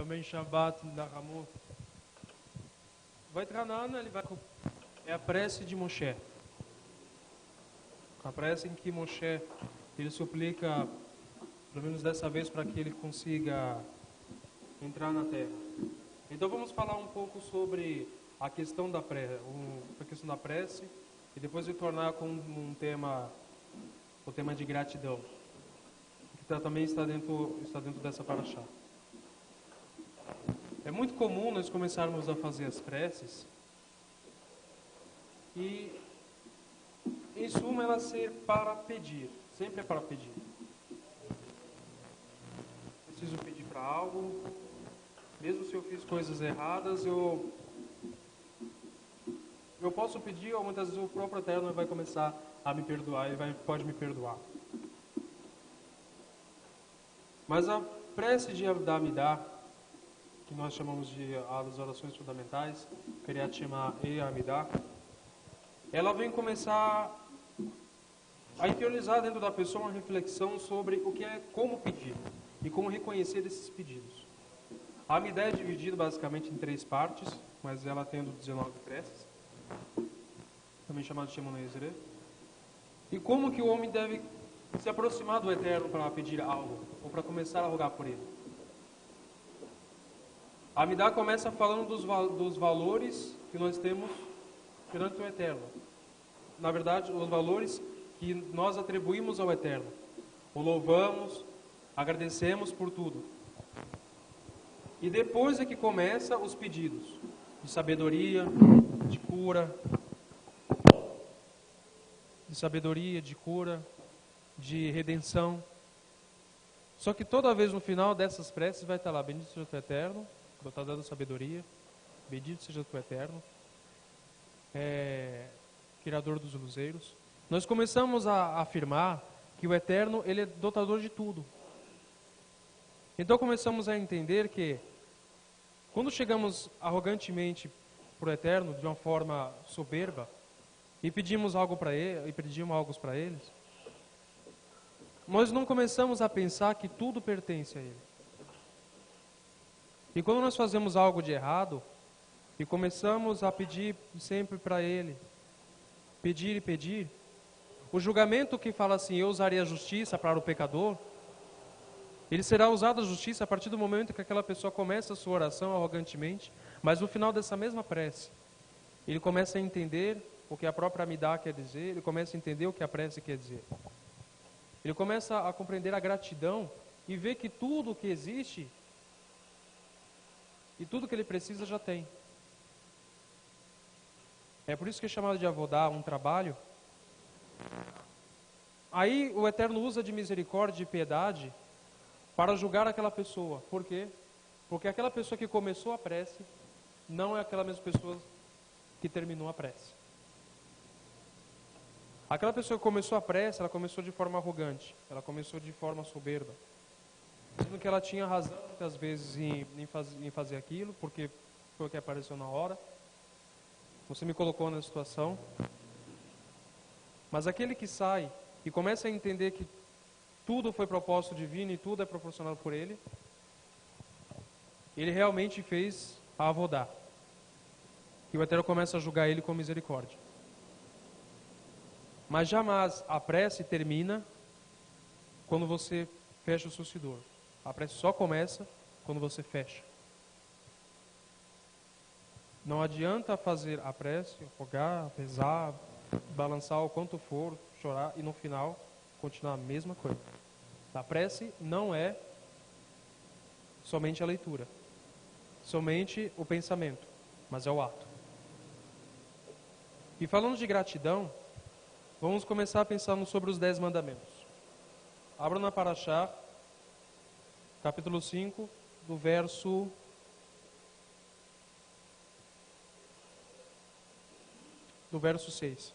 também Shabbat da Ramon. Vai Tranan, ele vai. É a prece de Moshe. A prece em que Moshe ele suplica, pelo menos dessa vez, para que ele consiga entrar na terra. Então vamos falar um pouco sobre a questão da prece, e depois retornar com um tema, o tema de gratidão, que também está dentro dessa paraxá. É muito comum nós começarmos a fazer as preces e, em suma, ela ser para pedir, sempre é para pedir. Preciso pedir para algo, mesmo se eu fiz coisas erradas, eu posso pedir, ou muitas vezes o próprio Eterno vai começar a me perdoar, pode me perdoar. Mas a prece da Amidah, que nós chamamos de as orações fundamentais, Kriyat Shema e Amidah, ela vem começar a interiorizar dentro da pessoa uma reflexão sobre o que é, como pedir e como reconhecer esses pedidos. A Amidah é dividida basicamente em 3 partes, mas ela tendo 19 preces, também chamado de Shemona Ezra. E como que o homem deve se aproximar do Eterno para pedir algo, ou para começar a rogar por ele. A Amidah começa falando dos valores que nós temos perante o Eterno. Na verdade, os valores que nós atribuímos ao Eterno. O louvamos, agradecemos por tudo. E depois é que começa os pedidos de sabedoria, de cura, de redenção. Só que toda vez no final dessas preces vai estar lá: bendito seja o teu Eterno, que está dando sabedoria, bendito seja o teu Eterno, Criador dos luzeiros. Nós começamos a afirmar que o Eterno, ele é dotador de tudo. Então começamos a entender que quando chegamos arrogantemente para o Eterno, de uma forma soberba, e pedimos algo para ele, nós não começamos a pensar que tudo pertence a ele. E quando nós fazemos algo de errado e começamos a pedir sempre para ele, pedir e pedir, o julgamento que fala assim: eu usarei a justiça para o pecador, ele será usado a justiça a partir do momento que aquela pessoa começa a sua oração arrogantemente, mas no final dessa mesma prece, ele começa a entender o que a própria Amidah quer dizer, ele começa a entender o que a prece quer dizer. Ele começa a compreender a gratidão e ver que tudo o que existe e tudo que ele precisa já tem. É por isso que é chamado de avodá, um trabalho. Aí o Eterno usa de misericórdia e piedade para julgar aquela pessoa. Por quê? Porque aquela pessoa que começou a prece não é aquela mesma pessoa que terminou a prece. Aquela pessoa que começou a prece, ela começou de forma arrogante, ela começou de forma soberba, dizendo que ela tinha razão muitas vezes em fazer aquilo, porque foi o que apareceu na hora. Você me colocou na situação. Mas aquele que sai e começa a entender que tudo foi propósito divino e tudo é proporcionado por ele, ele realmente fez a avodá. E o Eterno começa a julgar ele com misericórdia. Mas jamais a prece termina quando você fecha o seu sidor. A prece só começa quando você fecha. Não adianta fazer a prece, rogar, rezar, balançar o quanto for, chorar e no final continuar a mesma coisa. A prece não é somente a leitura, somente o pensamento, mas é o ato. E falando de gratidão, vamos começar pensando sobre os 10 mandamentos. Abra na Paraxá, capítulo 5, do verso 6.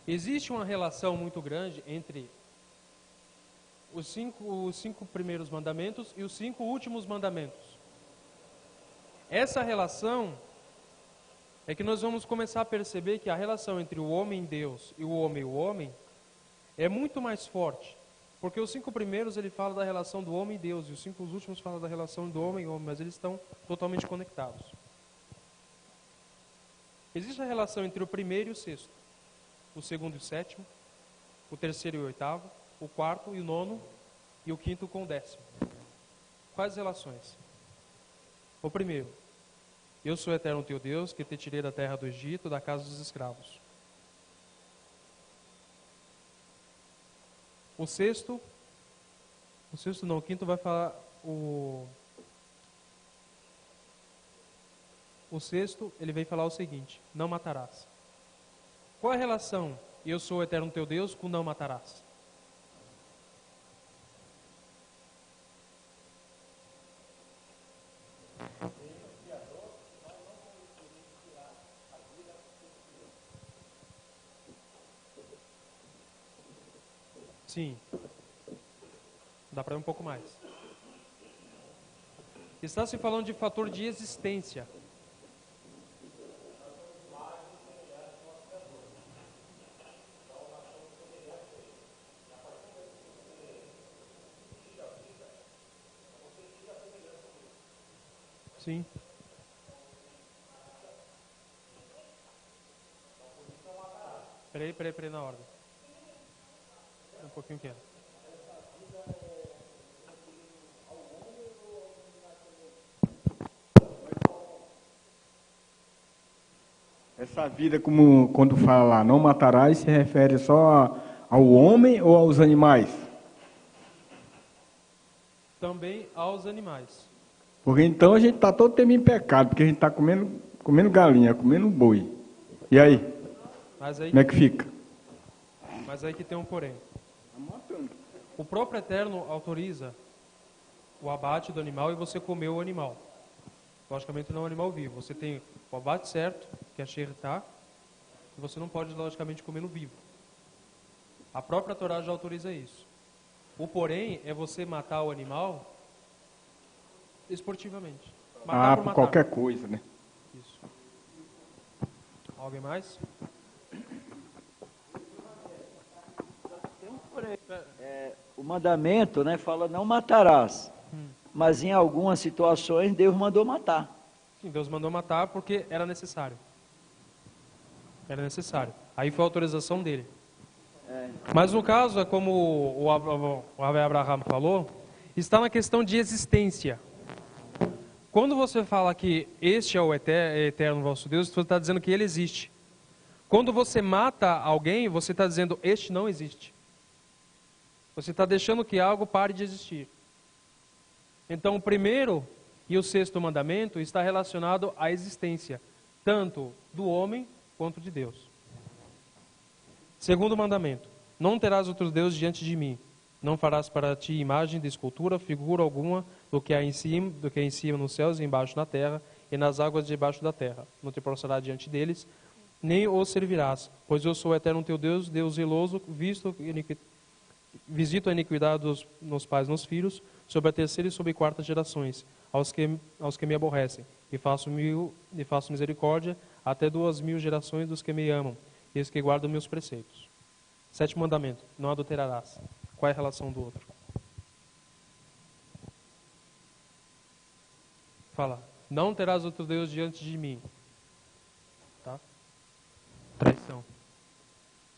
Existe uma relação muito grande entre os cinco primeiros mandamentos e os 5 últimos mandamentos. Essa relação é que nós vamos começar a perceber que a relação entre o homem e Deus e o homem é muito mais forte Porque os 5 primeiros ele fala da relação do homem e Deus, e os 5 últimos falam da relação do homem e homem, mas eles estão totalmente conectados. Existe a relação entre o primeiro e o sexto, o segundo e o sétimo, o terceiro e o oitavo, o quarto e o nono, e o quinto com o 10º. Quais relações? O primeiro, eu sou o eterno teu Deus, que te tirei da terra do Egito, da casa dos escravos. O quinto vai falar o sexto, ele vem falar o seguinte: não matarás. Qual é a relação eu sou o eterno teu Deus com não matarás? Sim. Dá para ir um pouco mais. Está se falando de fator de existência. Sim. Peraí na ordem. Um pouquinho quieto. Essa vida, como quando fala lá, não matarás, se refere só ao homem ou aos animais? Também aos animais. Porque então a gente está todo tempo em pecado, porque a gente está comendo galinha, comendo boi. E aí? Como é que fica? Mas aí que tem um porém. O próprio Eterno autoriza o abate do animal e você comeu o animal. Logicamente não é um animal vivo. Você tem o abate certo, que é xertá, e você não pode, logicamente, comê-lo vivo. A própria Torá já autoriza isso. O porém é você matar o animal esportivamente. Matar por qualquer coisa, né? Isso. Alguém mais? O mandamento, né, fala não matarás. Mas em algumas situações Deus mandou matar. Sim, Deus mandou matar porque era necessário. Era necessário. Aí foi a autorização dele. Mas no caso, é como o Abraham falou, está na questão de existência. Quando você fala que este é o eterno vosso Deus, você está dizendo que ele existe. Quando você mata alguém, você está dizendo este não existe. Você está deixando que algo pare de existir. Então, o primeiro e o sexto mandamento está relacionado à existência, tanto do homem quanto de Deus. Segundo mandamento: não terás outro Deus diante de mim. Não farás para ti imagem de escultura, figura alguma do que há em cima nos céus e embaixo na terra e nas águas debaixo da terra. Não te prostrarás diante deles, nem os servirás, pois eu sou o eterno teu Deus, Deus zeloso, visito a iniquidade nos pais e nos filhos, sobre a terceira e sobre a quarta gerações, aos que me aborrecem, e faço misericórdia até 2000 gerações dos que me amam, e os que guardam meus preceitos. Sétimo mandamento: não adulterarás. Qual é a relação do outro? Fala: não terás outro Deus diante de mim. Tá? Traição.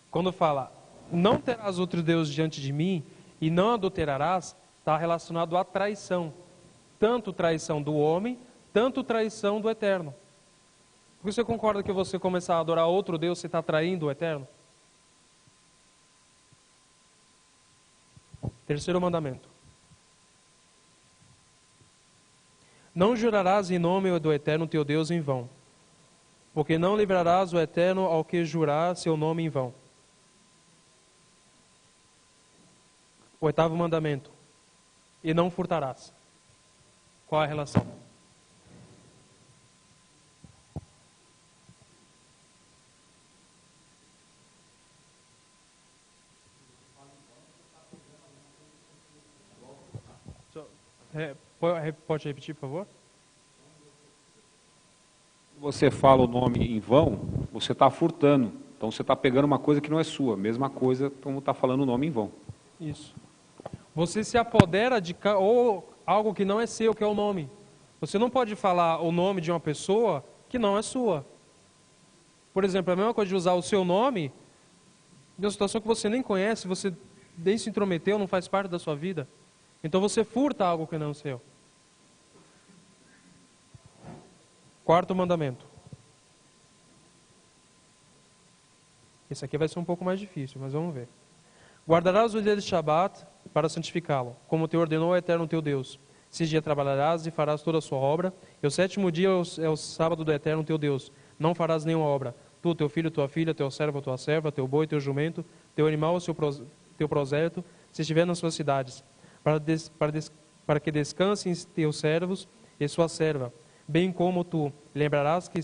Quando fala não terás outro Deus diante de mim e não adulterarás, está relacionado à traição. Tanto traição do homem, tanto traição do Eterno. Você concorda que você começar a adorar outro Deus, você está traindo o Eterno? Terceiro mandamento: não jurarás em nome do Eterno teu Deus em vão, porque não livrarás o Eterno ao que jurar seu nome em vão. Oitavo mandamento: e não furtarás. Qual é a relação? Pode repetir, por favor? Você fala o nome em vão, você está furtando. Então você está pegando uma coisa que não é sua. Mesma coisa como está falando o nome em vão. Isso. você se apodera de ou algo que não é seu, que é o nome. Você não pode falar o nome de uma pessoa que não é sua. Por exemplo, a mesma coisa de usar o seu nome de uma situação que você nem conhece, você nem se intrometeu, não faz parte da sua vida. Então você furta algo que não é seu. Quarto mandamento. Esse aqui vai ser um pouco mais difícil, mas vamos ver. Guardarás o dia de Shabat para santificá-lo, como te ordenou o Eterno teu Deus. 6 dias trabalharás e farás toda a sua obra, e o 7º dia é o sábado do Eterno teu Deus. Não farás nenhuma obra. Tu, teu filho, tua filha, teu servo, tua serva, teu boi, teu jumento, teu animal, teu prosélito, se estiver nas suas cidades, para que descansem teus servos e sua serva, bem como tu. Lembrarás que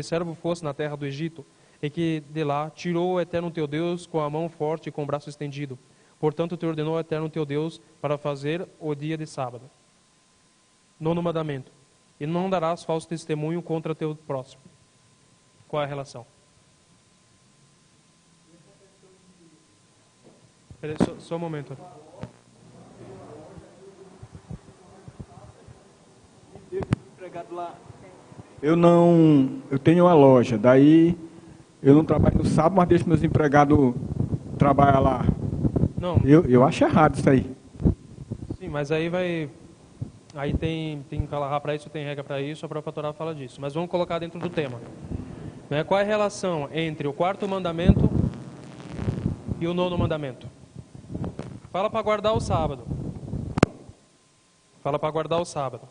servo fosse na terra do Egito, e que de lá tirou o Eterno teu Deus com a mão forte e com o braço estendido. Portanto, te ordenou o Eterno teu Deus para fazer o dia de sábado. 9º mandamento. E não darás falso testemunho contra teu próximo. Qual é a relação? Peraí, só um momento. Eu tenho uma loja, daí eu não trabalho no sábado, mas deixo meus empregados trabalhar lá. Não. Eu acho errado isso aí. Sim, mas aí vai... Aí tem calahá para isso, tem regra para isso, a própria Torá fala disso. Mas vamos colocar dentro do tema. Né? Qual é a relação entre o 4º mandamento e o 9º mandamento? Fala para guardar o sábado. Fala para guardar o sábado.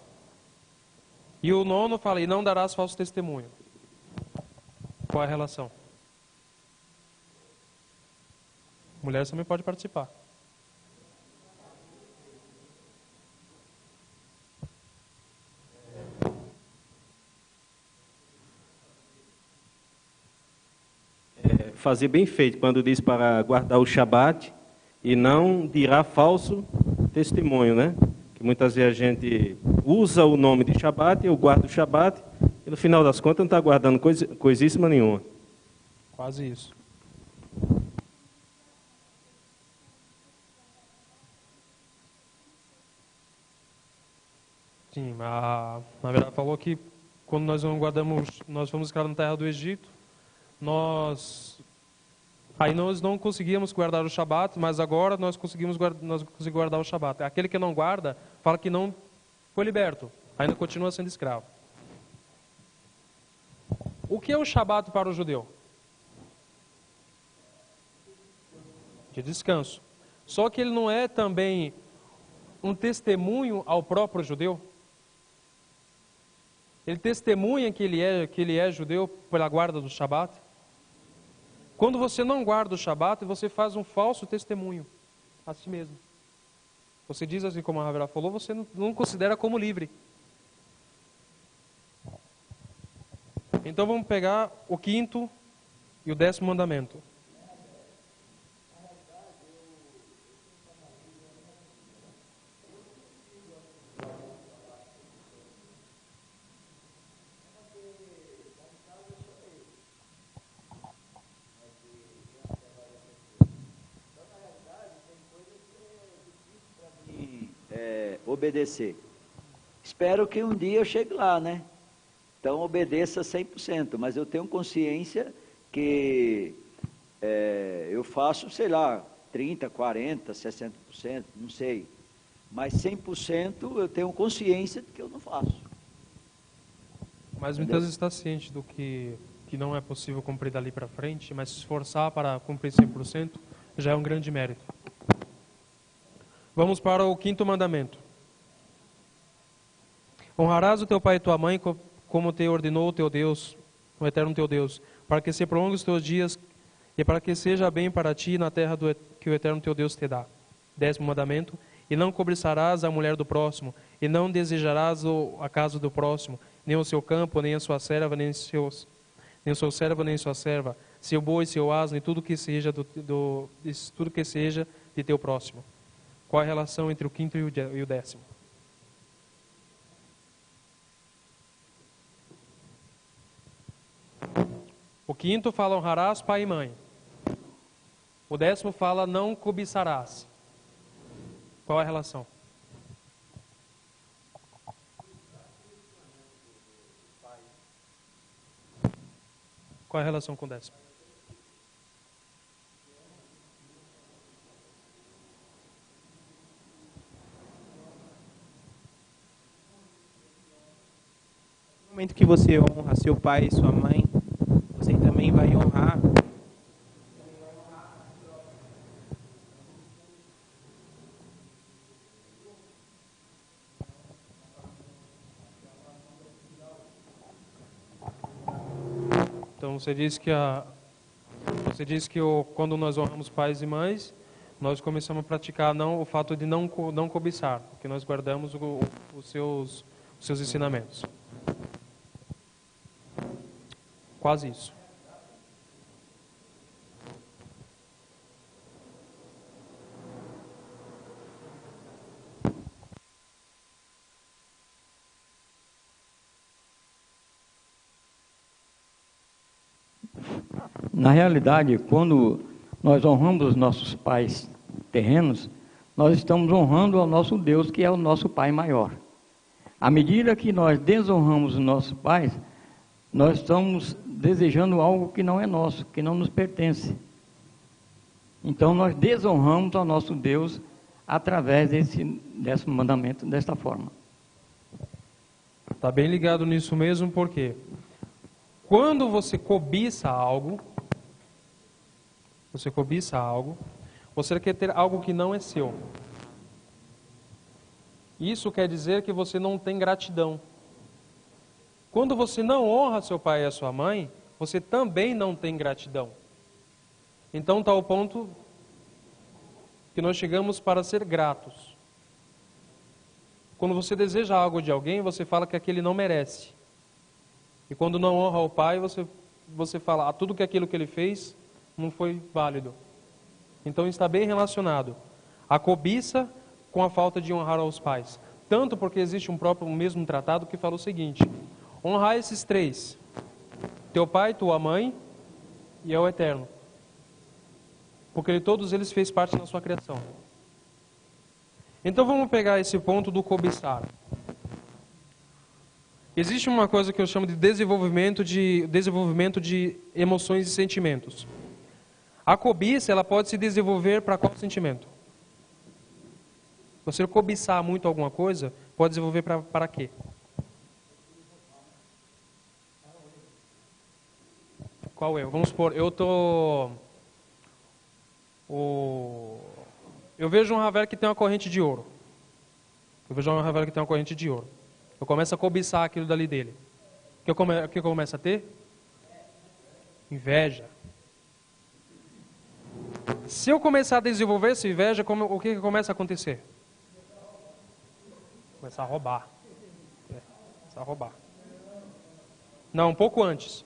E o 9º fala, e não darás falso testemunho. Qual é a relação? Mulher também pode participar. Fazer bem feito, quando diz para guardar o Shabat e não dirá falso testemunho, né? Que muitas vezes a gente usa o nome de Shabat, eu guardo o Shabat, e no final das contas não está guardando coisíssima nenhuma. Quase isso. Sim, na verdade falou que quando nós fomos escravos na terra do Egito, nós não conseguíamos guardar o Shabat, mas agora nós conseguimos guardar o Shabat. Aquele que não guarda, fala que não foi liberto, ainda continua sendo escravo. O que é o Shabat para o judeu? De descanso. Só que ele não é também um testemunho ao próprio judeu? Ele testemunha que ele é judeu pela guarda do Shabat? Quando você não guarda o Shabat, você faz um falso testemunho a si mesmo. Você diz assim, como a Ravera falou, você não considera como livre. Então vamos pegar o 5º e o 10º mandamento. Obedecer. Espero que um dia eu chegue lá, né? Então obedeça 100%, mas eu tenho consciência que eu faço, sei lá, 30%, 40%, 60%, não sei. Mas 100% eu tenho consciência de que eu não faço. Mas muitas vezes está ciente do que não é possível cumprir dali para frente, mas se esforçar para cumprir 100% já é um grande mérito. Vamos para o 5º mandamento. Honrarás o teu pai e tua mãe como te ordenou o teu Deus, o Eterno teu Deus, para que se prolongue os teus dias e para que seja bem para ti na terra que o Eterno teu Deus te dá. 10º mandamento. E não cobiçarás a mulher do próximo, e não desejarás a casa do próximo, nem o seu campo, nem a sua serva, nem o seu servo, nem sua serva, seu boi, seu asno, e tudo que seja tudo que seja de teu próximo. Qual a relação entre o 5º e o 10º? O 5º fala honrarás pai e mãe. O 10º fala não cobiçarás. Qual é a relação? Qual é a relação com o 10º? No momento que você honra seu pai e sua mãe, você também vai honrar Então você diz que quando nós honramos pais e mães, nós começamos a praticar o fato de não cobiçar, porque nós guardamos os seus ensinamentos. Quase isso. Na realidade, quando nós honramos os nossos pais terrenos, nós estamos honrando ao nosso Deus, que é o nosso Pai maior. À medida que nós desonramos os nossos pais, nós estamos desejando algo que não é nosso, que não nos pertence. Então, nós desonramos ao nosso Deus através desse mandamento, desta forma. Está bem ligado nisso mesmo, porque quando você cobiça algo, você quer ter algo que não é seu. Isso quer dizer que você não tem gratidão. Quando você não honra seu pai e a sua mãe, você também não tem gratidão. Então está o ponto que nós chegamos para ser gratos. Quando você deseja algo de alguém, você fala que aquele não merece. E quando não honra o pai, você fala, tudo que aquilo que ele fez não foi válido. Então está bem relacionado a cobiça com a falta de honrar aos pais. Tanto porque existe um mesmo tratado que fala o seguinte: honrar esses três: teu pai, tua mãe e ao Eterno. Porque todos eles fez parte da sua criação. Então vamos pegar esse ponto do cobiçar. Existe uma coisa que eu chamo de desenvolvimento de emoções e sentimentos. A cobiça, ela pode se desenvolver para qual sentimento? Você cobiçar muito alguma coisa, pode desenvolver para quê? Qual é? Vamos supor, eu vejo um Ravel que tem uma corrente de ouro. Eu começo a cobiçar aquilo dali dele. O que eu começo a ter? Inveja. Se eu começar a desenvolver essa inveja, o que começa a acontecer? Começar a roubar. Não, um pouco antes.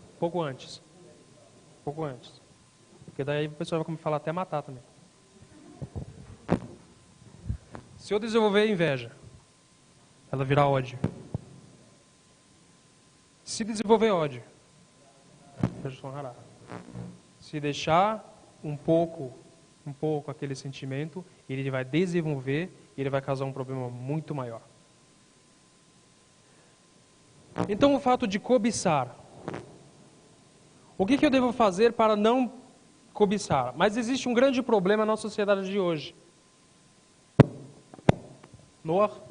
Porque daí o pessoal vai falar até matar também. Se eu desenvolver inveja, ela virá ódio. Se desenvolver ódio, se deixar um pouco aquele sentimento, ele vai desenvolver e ele vai causar um problema muito maior. Então o fato de cobiçar. O que eu devo fazer para não cobiçar? Mas existe um grande problema na sociedade de hoje. Noah?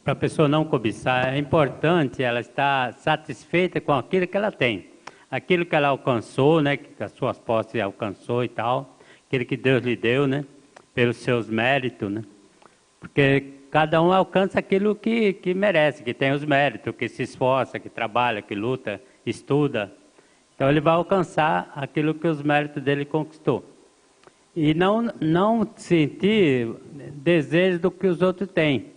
Para a pessoa não cobiçar, é importante ela estar satisfeita com aquilo que ela tem. Aquilo que ela alcançou, né, que as suas posses alcançou e tal, aquilo que Deus lhe deu, né, pelos seus méritos, né. Porque cada um alcança aquilo que merece, que tem os méritos, que se esforça, que trabalha, que luta, estuda. Então ele vai alcançar aquilo que os méritos dele conquistou. E não sentir desejo do que os outros têm.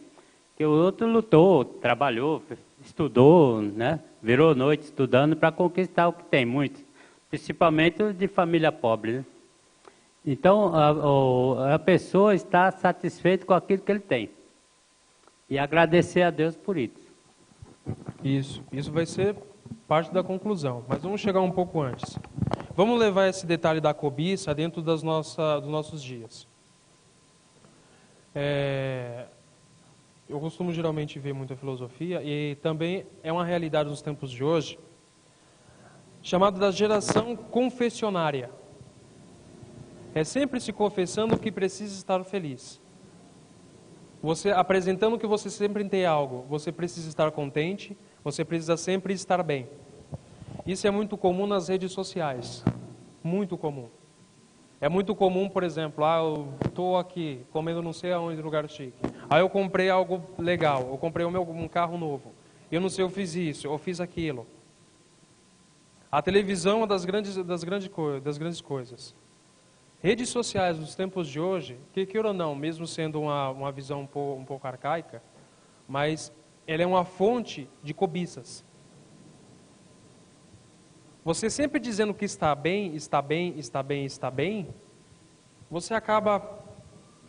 Que o outro lutou, trabalhou, estudou, né? Virou noite estudando para conquistar o que tem, muito. Principalmente de família pobre, né? Então, a pessoa está satisfeita com aquilo que ele tem. E agradecer a Deus por isso. Isso vai ser parte da conclusão, mas vamos chegar um pouco antes. Vamos levar esse detalhe da cobiça dentro dos nossos dias. Eu costumo geralmente ver muita filosofia e também é uma realidade nos tempos de hoje, chamada da geração confessionária. É sempre se confessando que precisa estar feliz. Você apresentando que você sempre tem algo, você precisa estar contente, você precisa sempre estar bem. Isso é muito comum nas redes sociais, muito comum. É muito comum, por exemplo, eu estou aqui comendo não sei aonde, lugar chique. Aí eu comprei algo legal, eu comprei um carro novo. Eu não sei, eu fiz isso, eu fiz aquilo. A televisão é uma das grandes coisas. Redes sociais nos tempos de hoje, queira ou não, mesmo sendo uma visão um pouco arcaica, mas ela é uma fonte de cobiças. Você sempre dizendo que está bem, está bem, está bem, está bem, você acaba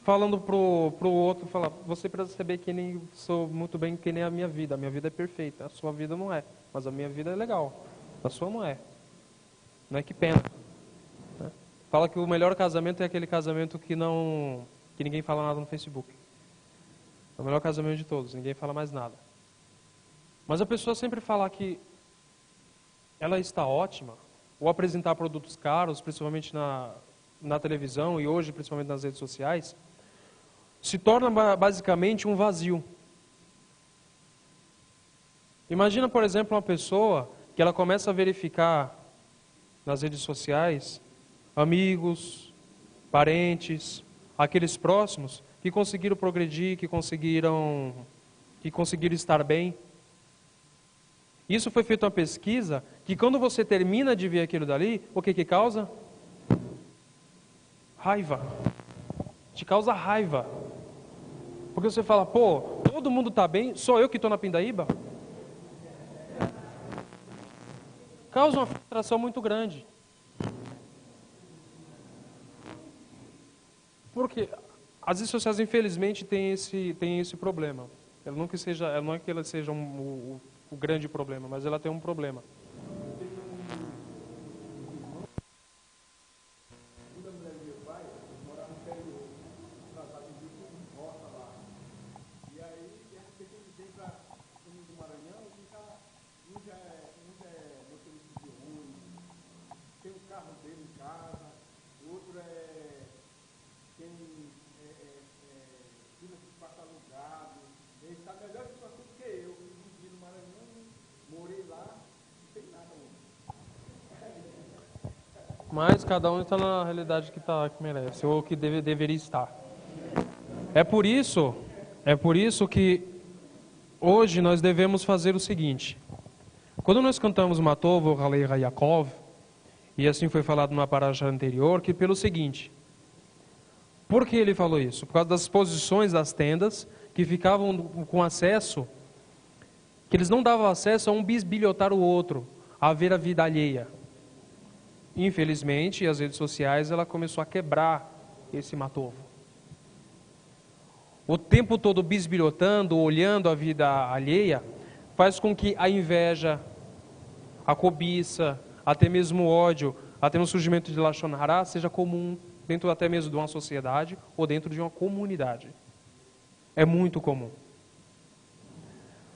falando pro outro, você precisa saber que nem sou muito bem que nem a minha vida é perfeita, a sua vida não é, mas a minha vida é legal, a sua não é. Não é que pena. Né? Fala que o melhor casamento é aquele casamento que ninguém fala nada no Facebook. É o melhor casamento de todos, ninguém fala mais nada. Mas a pessoa sempre fala que ela está ótima, ou apresentar produtos caros, principalmente na televisão e hoje principalmente nas redes sociais, se torna basicamente um vazio. Imagina, por exemplo, uma pessoa que ela começa a verificar nas redes sociais amigos, parentes, aqueles próximos que conseguiram progredir, que conseguiram estar bem. Isso foi feita uma pesquisa que quando você termina de ver aquilo dali, o que causa? Raiva. Te causa raiva. Porque você fala, todo mundo está bem, só eu que estou na pindaíba? Causa uma frustração muito grande. Porque as redes sociais, infelizmente, têm esse problema. Ela não é que ela seja o grande problema, mas ela tem um problema. Mas cada um está na realidade que merece, ou que deveria estar. É por isso que hoje nós devemos fazer o seguinte. Quando nós cantamos Matovo, Halei Yaakov, e assim foi falado numa parasha anterior, que pelo seguinte. Por que ele falou isso? Por causa das posições das tendas, que ficavam com acesso, que eles não davam acesso a um bisbilhotar o outro, a ver a vida alheia. Infelizmente, as redes sociais, ela começou a quebrar esse matovo. O tempo todo bisbilhotando, olhando a vida alheia, faz com que a inveja, a cobiça, até mesmo o ódio, até no surgimento de Lashon Hara, seja comum dentro até mesmo de uma sociedade ou dentro de uma comunidade. É muito comum.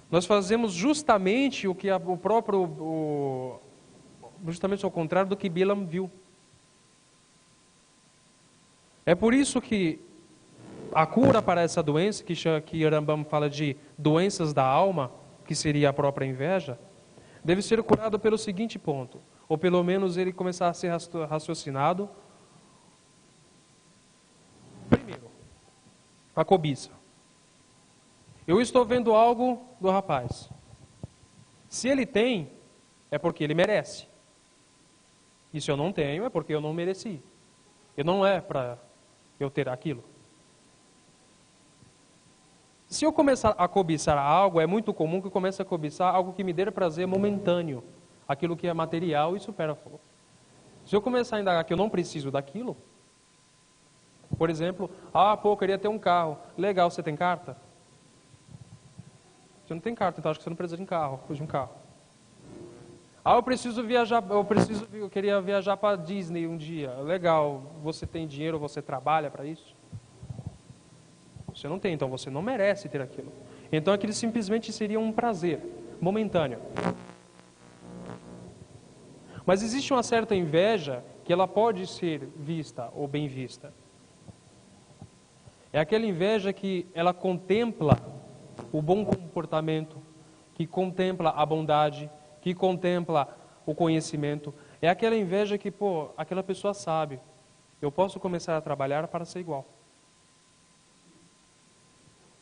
Nós fazemos justamente o que justamente ao contrário do que Bilam viu. É por isso que a cura para essa doença, que Rambam fala de doenças da alma, que seria a própria inveja, deve ser curado pelo seguinte ponto, ou pelo menos ele começar a ser raciocinado. Primeiro, a cobiça. Eu estou vendo algo do rapaz. Se ele tem, é porque ele merece. E se eu não tenho, é porque eu não mereci. E não é para eu ter aquilo. Se eu começar a cobiçar algo, é muito comum que eu comece a cobiçar algo que me dê prazer momentâneo. Aquilo que é material e supérfluo. Se eu começar a indagar que eu não preciso daquilo, por exemplo, eu queria ter um carro. Legal, você tem carta? Você não tem carta, então acho que você não precisa de um carro. Ah, eu queria viajar para Disney um dia. Legal, você tem dinheiro, você trabalha para isso? Você não tem, então você não merece ter aquilo. Então aquilo simplesmente seria um prazer momentâneo. Mas existe uma certa inveja que ela pode ser vista ou bem vista. É aquela inveja que ela contempla o bom comportamento, que contempla a bondade, que contempla o conhecimento. É aquela inveja que, aquela pessoa sabe, eu posso começar a trabalhar para ser igual.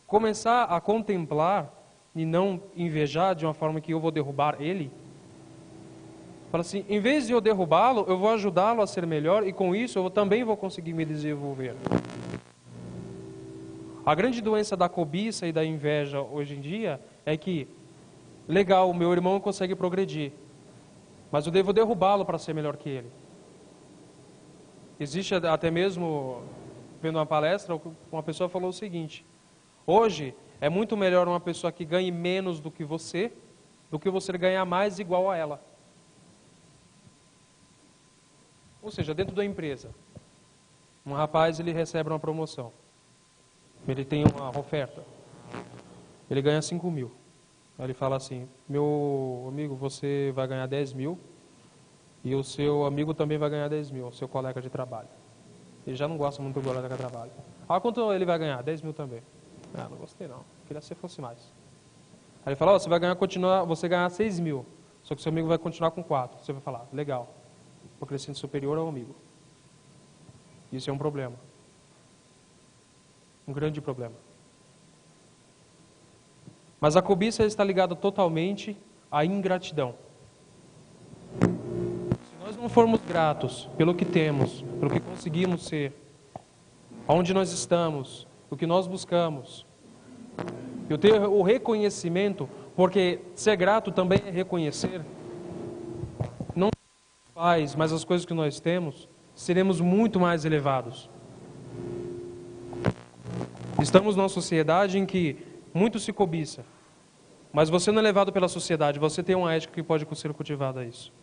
Começar a contemplar e não invejar de uma forma que eu vou derrubar ele. Fala assim, em vez de eu derrubá-lo, eu vou ajudá-lo a ser melhor e com isso eu também vou conseguir me desenvolver. A grande doença da cobiça e da inveja hoje em dia é que, legal, o meu irmão consegue progredir, mas eu devo derrubá-lo para ser melhor que ele. Existe até mesmo, vendo uma palestra, uma pessoa falou o seguinte: hoje é muito melhor uma pessoa que ganhe menos do que você ganhar mais igual a ela. Ou seja, dentro da empresa, um rapaz ele recebe uma promoção, ele tem uma oferta, ele ganha 5 mil. Aí ele fala assim, meu amigo, você vai ganhar 10 mil e o seu amigo também vai ganhar 10 mil, o seu colega de trabalho. Ele já não gosta muito do colega de trabalho. Ah, quanto ele vai ganhar? 10 mil também. Ah, não gostei não, queria que você fosse mais. Aí ele fala, você vai ganhar 6 mil, só que seu amigo vai continuar com 4. Você vai falar, legal, vou crescendo superior ao amigo. Isso é um problema. Um grande problema. Mas a cobiça está ligada totalmente à ingratidão. Se nós não formos gratos pelo que temos, pelo que conseguimos ser, aonde nós estamos, o que nós buscamos, e ter o reconhecimento, porque ser grato também é reconhecer, não faz, mas as coisas que nós temos, seremos muito mais elevados. Estamos numa sociedade em que muito se cobiça, mas você não é levado pela sociedade, você tem uma ética que pode ser cultivada a isso.